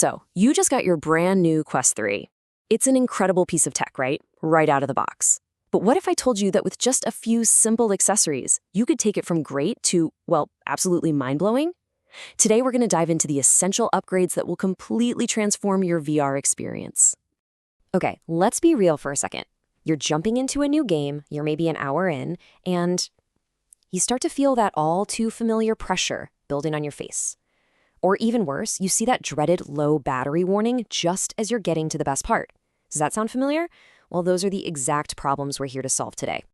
So, you just got your brand new Quest 3. It's an incredible piece of tech, right? Right out of the box. But what if I told you that with just a few simple accessories, you could take it from great to, well, absolutely mind-blowing? Today, we're going to dive into the essential upgrades that will completely transform your VR experience. Okay, let's be real for a second. You're jumping into a new game, you're maybe an hour in, and you start to feel that all too familiar pressure building on your face. Or even worse, you see that dreaded low battery warning just as you're getting to the best part. Does that sound familiar? Well, those are the exact problems we're here to solve today.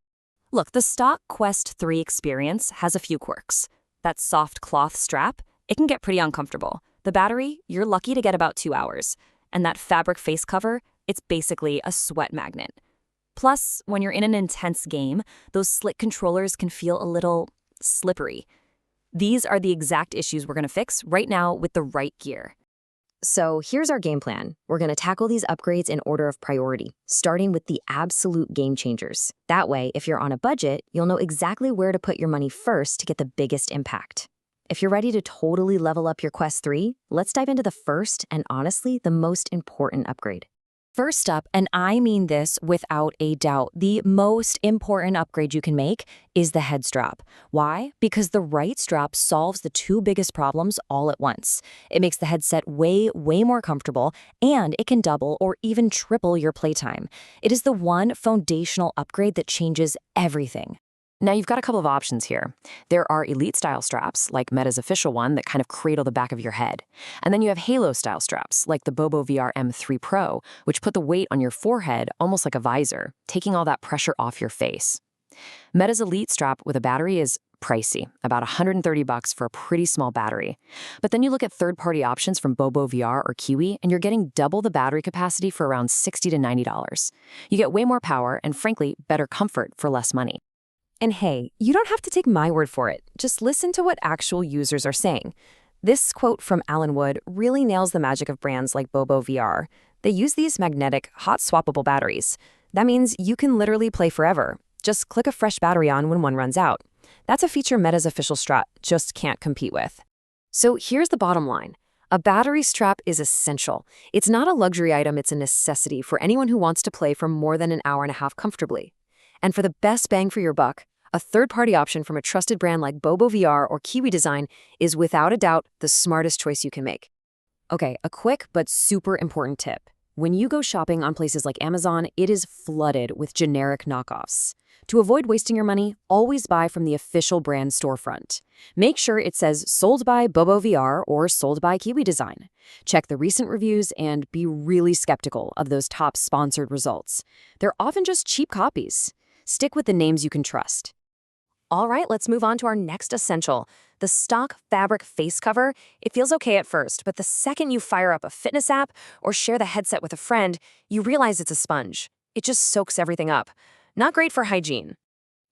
Look, the stock Quest 3 experience has a few quirks. That soft cloth strap, it can get pretty uncomfortable. The battery, you're lucky to get about 2 hours. And that fabric face cover, it's basically a sweat magnet. Plus, when you're in an intense game, those slick controllers can feel a little slippery. These are the exact issues we're going to fix right now with the right gear. So here's our game plan. We're going to tackle these upgrades in order of priority, starting with the absolute game changers. That way, if you're on a budget, you'll know exactly where to put your money first to get the biggest impact. If you're ready to totally level up your Quest 3, let's dive into the first and honestly, the most important upgrade. First up, and I mean this without a doubt, the most important upgrade you can make is the head strap. Why? Because the right strap solves the two biggest problems all at once. It makes the headset way more comfortable, and it can double or even triple your playtime. It is the one foundational upgrade that changes everything. Now, you've got a couple of options here. There are Elite-style straps, like Meta's official one, that kind of cradle the back of your head. And then you have Halo-style straps, like the oVRview M3 Pro, which put the weight on your forehead almost like a visor, taking all that pressure off your face. Meta's Elite strap with a battery is pricey, about $130 for a pretty small battery. But then you look at third-party options from oVRview or Kiwi, and you're getting double the battery capacity for around $60 to $90. You get way more power and, frankly, better comfort for less money. And hey, you don't have to take my word for it. Just listen to what actual users are saying. This quote from Alan Wood really nails the magic of brands like oVRview. They use these magnetic, hot-swappable batteries. That means you can literally play forever. Just click a fresh battery on when one runs out. That's a feature Meta's official strap just can't compete with. So here's the bottom line. A battery strap is essential. It's not a luxury item, it's a necessity for anyone who wants to play for more than an hour and a half comfortably. And for the best bang for your buck, a third-party option from a trusted brand like oVRview or Kiwi Design is without a doubt the smartest choice you can make. Okay, a quick but super important tip. When you go shopping on places like Amazon, it is flooded with generic knockoffs. To avoid wasting your money, always buy from the official brand storefront. Make sure it says sold by oVRview or sold by Kiwi Design. Check the recent reviews and be really skeptical of those top sponsored results. They're often just cheap copies. Stick with the names you can trust. All right, let's move on to our next essential, the stock fabric face cover. It feels okay at first, but the second you fire up a fitness app or share the headset with a friend, you realize it's a sponge. It just soaks everything up. Not great for hygiene.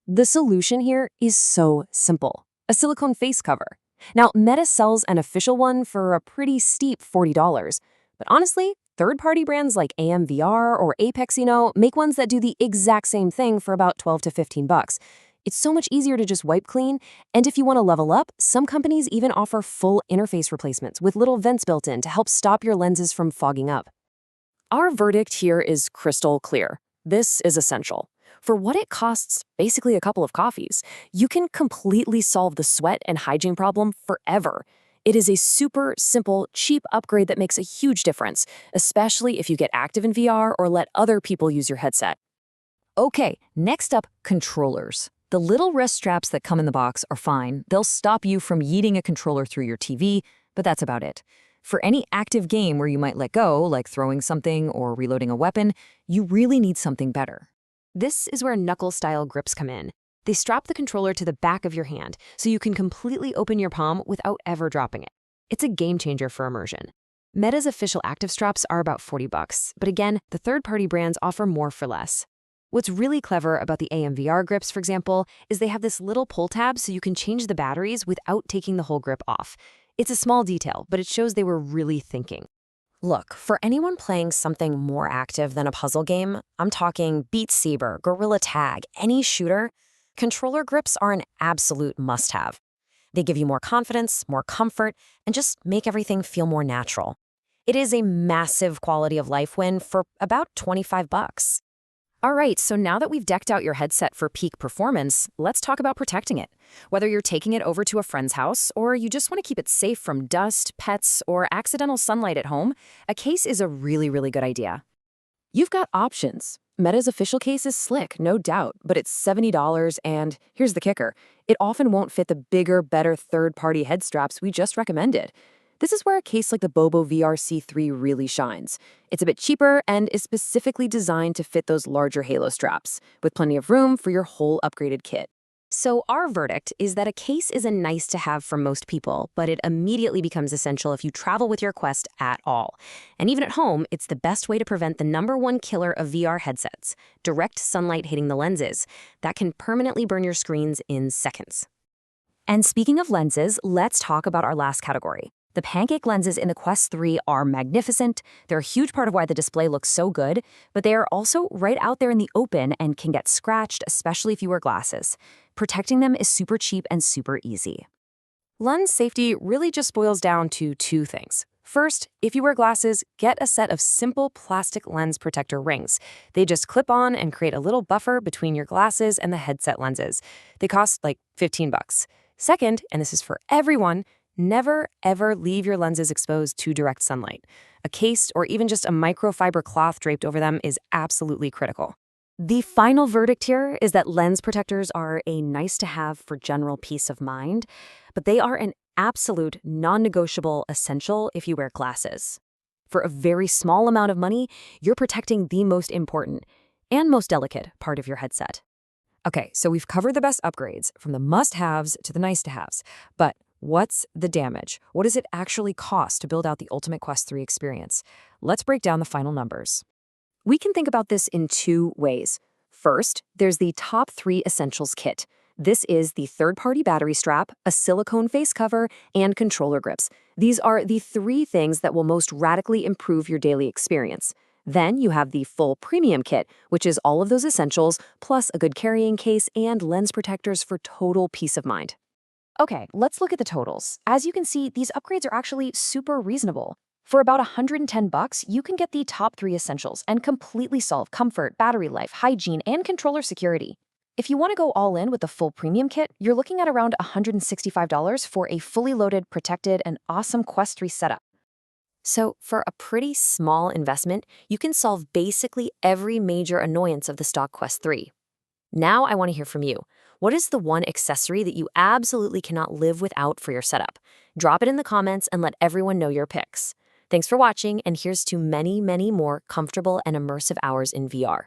The solution here is so simple, a silicone face cover. Now, Meta sells an official one for a pretty steep $40, but honestly, third-party brands like oVRview or Apex, make ones that do the exact same thing for about $12 to $15. It's so much easier to just wipe clean, and if you want to level up, some companies even offer full interface replacements with little vents built in to help stop your lenses from fogging up. Our verdict here is crystal clear. This is essential. For what it costs, basically a couple of coffees, you can completely solve the sweat and hygiene problem forever. It is a super simple, cheap upgrade that makes a huge difference, especially if you get active in VR or let other people use your headset. Okay, next up, controllers. The little wrist straps that come in the box are fine. They'll stop you from yeeting a controller through your TV, but that's about it. For any active game where you might let go, like throwing something or reloading a weapon, you really need something better. This is where knuckle-style grips come in. They strap the controller to the back of your hand, so you can completely open your palm without ever dropping it. It's a game changer for immersion. Meta's official active straps are about $40, but again, the third-party brands offer more for less. What's really clever about the oVRview grips, for example, is they have this little pull tab so you can change the batteries without taking the whole grip off. It's a small detail, but it shows they were really thinking. Look, for anyone playing something more active than a puzzle game, I'm talking Beat Saber, Gorilla Tag, any shooter, controller grips are an absolute must-have. They give you more confidence, more comfort, and just make everything feel more natural. It is a massive quality of life win for about 25 bucks. All right, so now that we've decked out your headset for peak performance, let's talk about protecting it. Whether you're taking it over to a friend's house or you just want to keep it safe from dust, pets, or accidental sunlight at home, a case is a really good idea. You've got options. Meta's official case is slick, no doubt, but it's $70, and here's the kicker. It often won't fit the bigger, better third-party head straps we just recommended. This is where a case like the Bobo VR-C3 really shines. It's a bit cheaper and is specifically designed to fit those larger halo straps, with plenty of room for your whole upgraded kit. So our verdict is that a case is a nice to have for most people, but it immediately becomes essential if you travel with your Quest at all. And even at home, it's the best way to prevent the #1 killer of VR headsets, direct sunlight hitting the lenses. That can permanently burn your screens in seconds. And speaking of lenses, let's talk about our last category. The pancake lenses in the Quest 3 are magnificent. They're a huge part of why the display looks so good, but they are also right out there in the open and can get scratched, especially if you wear glasses. Protecting them is super cheap and super easy. Lens safety really just boils down to two things. First, if you wear glasses, get a set of simple plastic lens protector rings. They just clip on and create a little buffer between your glasses and the headset lenses. They cost like 15 bucks. Second, and this is for everyone, never, ever leave your lenses exposed to direct sunlight. A case or even just a microfiber cloth draped over them is absolutely critical. The final verdict here is that lens protectors are a nice-to-have for general peace of mind, but they are an absolute non-negotiable essential if you wear glasses. For a very small amount of money, you're protecting the most important and most delicate part of your headset. Okay, so we've covered the best upgrades, from the must-haves to the nice-to-haves, but what's the damage? What does it actually cost to build out the ultimate Quest 3 experience? Let's break down the final numbers. We can think about this in two ways. First, there's the top 3 essentials kit. This is the third-party battery strap, a silicone face cover, and controller grips. These are the 3 things that will most radically improve your daily experience. Then you have the full premium kit, which is all of those essentials, plus a good carrying case and lens protectors for total peace of mind. Okay, let's look at the totals. As you can see, these upgrades are actually super reasonable. For about 110 bucks, you can get the top 3 essentials and completely solve comfort, battery life, hygiene, and controller security. If you want to go all in with the full premium kit, you're looking at around $165 for a fully loaded, protected, and awesome Quest 3 setup. So for a pretty small investment, you can solve basically every major annoyance of the stock Quest 3. Now I want to hear from you. What is the one accessory that you absolutely cannot live without for your setup? Drop it in the comments and let everyone know your picks. Thanks for watching, and here's to many more comfortable and immersive hours in VR.